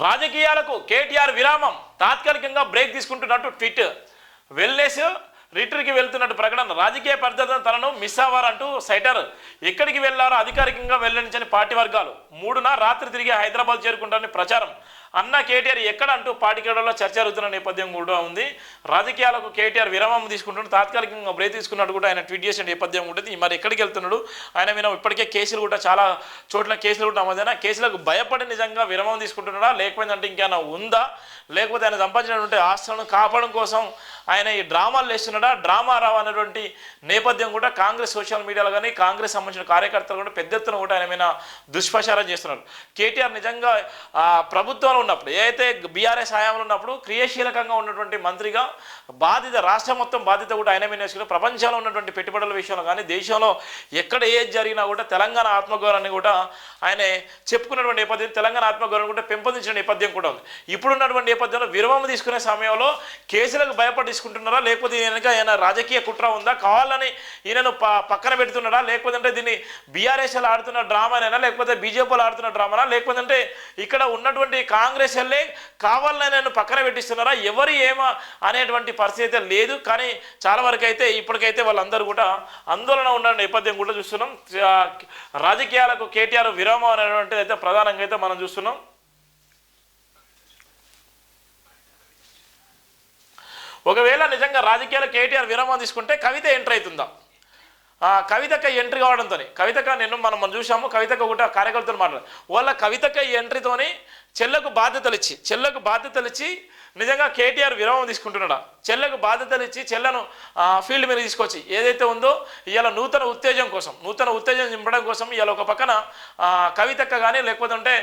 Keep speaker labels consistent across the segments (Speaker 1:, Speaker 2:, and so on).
Speaker 1: రాజకీయాలకు కేటీఆర్ విరామం, తాత్కాలికంగా బ్రేక్ తీసుకుంటున్నట్టు ట్వీట్. వెల్నెస్ రిటర్కి వెళ్తున్నట్టు ప్రకటన. రాజకీయ పరిస్థితులను తనను మిస్ అవ్వారంటూ సైటర్. ఎక్కడికి వెళ్లారో అధికారికంగా వెల్లడించని పార్టీ వర్గాలు. 3న రాత్రి తిరిగి హైదరాబాద్ చేరుకుంటారని ప్రచారం. అన్న కేటీఆర్ ఎక్కడ అంటూ పార్టీ కేడర్లో చర్చ జరుగుతున్న నేపథ్యం కూడా ఉంది. రాజకీయాలకు కేటీఆర్ విరామం తీసుకుంటున్నాడు, తాత్కాలికంగా బ్రేక్ తీసుకున్నట్టు కూడా ఆయన ట్వీట్ చేసిన నేపథ్యం ఉంటుంది. మరి ఎక్కడికి వెళ్తున్నాడు ఆయన మీద ఇప్పటికే కేసులు కూడా చాలా చోట్ల కేసులు కూడా నమోదైనా కేసులకు భయపడి నిజంగా విరామం తీసుకుంటున్నాడా, లేకపోతే ఇంకేమైనా ఉందా, లేకపోతే ఆయన సంపాదించినటువంటి ఆస్తులను కాపాడడం కోసం ఆయన ఈ డ్రామాలు వేస్తున్నాడా, డ్రామా రావు అనేటువంటి నేపథ్యం కూడా కాంగ్రెస్ సోషల్ మీడియాలో కానీ కాంగ్రెస్ సంబంధించిన కార్యకర్తలు కూడా పెద్ద ఎత్తున కూడా ఆయన మీద దుష్ప్రచారం చేస్తున్నారు. కేటీఆర్ నిజంగా ప్రభుత్వంలో ఉన్నప్పుడు, ఏదైతే బీఆర్ఎస్ హయాంలో ఉన్నప్పుడు క్రియాశీలకంగా ఉన్నటువంటి మంత్రిగా బాధ్యత, రాష్ట్రం మొత్తం బాధ్యత కూడా ఆయన మీద వేసుకుని ప్రపంచంలో ఉన్నటువంటి పెట్టుబడుల విషయంలో కానీ దేశంలో ఎక్కడ ఏది జరిగినా కూడా తెలంగాణ ఆత్మగౌరవాన్ని కూడా ఆయన చెప్పుకున్నటువంటి నేపథ్యం, తెలంగాణ ఆత్మగౌరవం కూడా పెంపొందించిన నేపథ్యం కూడా ఉంది. ఇప్పుడున్నటువంటి నేపథ్యంలో విరామం తీసుకునే సమయంలో కేసులకు భయపడి తీసుకుంటున్నారా, లేకపోతే వెనక ఏమైనా రాజకీయ కుట్ర ఉందా, కావాలని ఈయనను పక్కన పెడుతున్నాడా, లేకపోతే దీన్ని బీఆర్ఎస్ఎల్ ఆడుతున్న డ్రామానైనా, లేకపోతే బీజేపీలు ఆడుతున్న డ్రామానా, లేకపోతే ఇక్కడ ఉన్నటువంటి కాంగ్రెస్ వెళ్ళే కావాలని నేను పక్కన పెట్టిస్తున్నారా, ఎవరు ఏమా అనేటువంటి పరిస్థితి అయితే లేదు. కానీ చాలా వరకు అయితే ఇప్పటికైతే వాళ్ళందరూ కూడా ఆందోళన ఉన్న నేపథ్యం కూడా చూస్తున్నాం. రాజకీయాలకు కేటీఆర్ విరామం అనేటువంటిది అయితే ప్రధానంగా అయితే మనం చూస్తున్నాం. ఒకవేళ నిజంగా రాజకీయాలు కేటీఆర్ విరామం తీసుకుంటే కవిత ఎంట్రీ అవుతుందా? కవితక్క ఎంట్రీ కావడంతో కవితక్క మనం చూసాము. కవితక్క కూడా కార్యకర్తలు మాట్లాడారు. వాళ్ళ కవితక్క ఎంట్రీతోని చెల్లకు బాధ్యతలు ఇచ్చి నిజంగా కేటీఆర్ విరామం తీసుకుంటున్నాడా, చెల్లకు బాధ్యతలు ఇచ్చి చెల్లను ఫీల్డ్ మీద తీసుకొచ్చి ఏదైతే ఉందో ఇవాళ నూతన ఉత్తేజం నింపడం కోసం ఇవాళ ఒక పక్కన కవితక్క కానీ లేకపోతే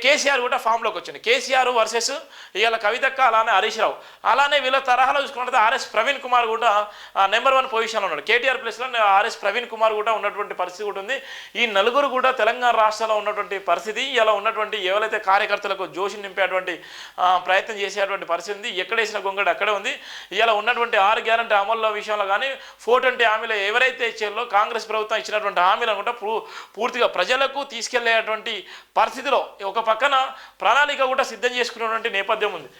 Speaker 1: కేసీఆర్ కూడా ఫామ్లోకి వచ్చింది. కేసీఆర్ వర్సెస్ ఇవాళ కవితక్క, అలానే హరీష్ రావు, అలానే వీళ్ళ తరహాలో చూసుకున్నట్టు ఆర్ఎస్ ప్రవీణ్ కుమార్ కూడా నెంబర్ 1 పొజిషన్లో ఉన్నాడు. కేటీఆర్ ప్లేస్లో ఆర్ఎస్ ప్రవీణ్ కుమార్ కూడా ఉన్నటువంటి పరిస్థితి కూడా ఉంది. ఈ నలుగురు కూడా తెలంగాణ రాష్ట్రంలో ఉన్నటువంటి పరిస్థితి, ఇలా ఉన్నటువంటి ఎవరైతే కార్యకర్తలకు జోషి నింపేటువంటి ప్రయత్నం చేసేటువంటి పరిస్థితి ఉంది. ఎక్కడేసిన గొంగడి అక్కడే ఉంది. ఇలా ఉన్నటువంటి 6 గ్యారంటీ అమల్లో విషయంలో కానీ 420 హామీలు ఎవరైతే ఇచ్చారో కాంగ్రెస్ ప్రభుత్వం ఇచ్చినటువంటి హామీలను కూడా పూర్తిగా ప్రజలకు తీసుకెళ్లేటువంటి పరిస్థితిలో ఒక పక్కన ప్రణాళిక కూడా సిద్ధం చేసుకున్నటువంటి నేపథ్యం ఉంది.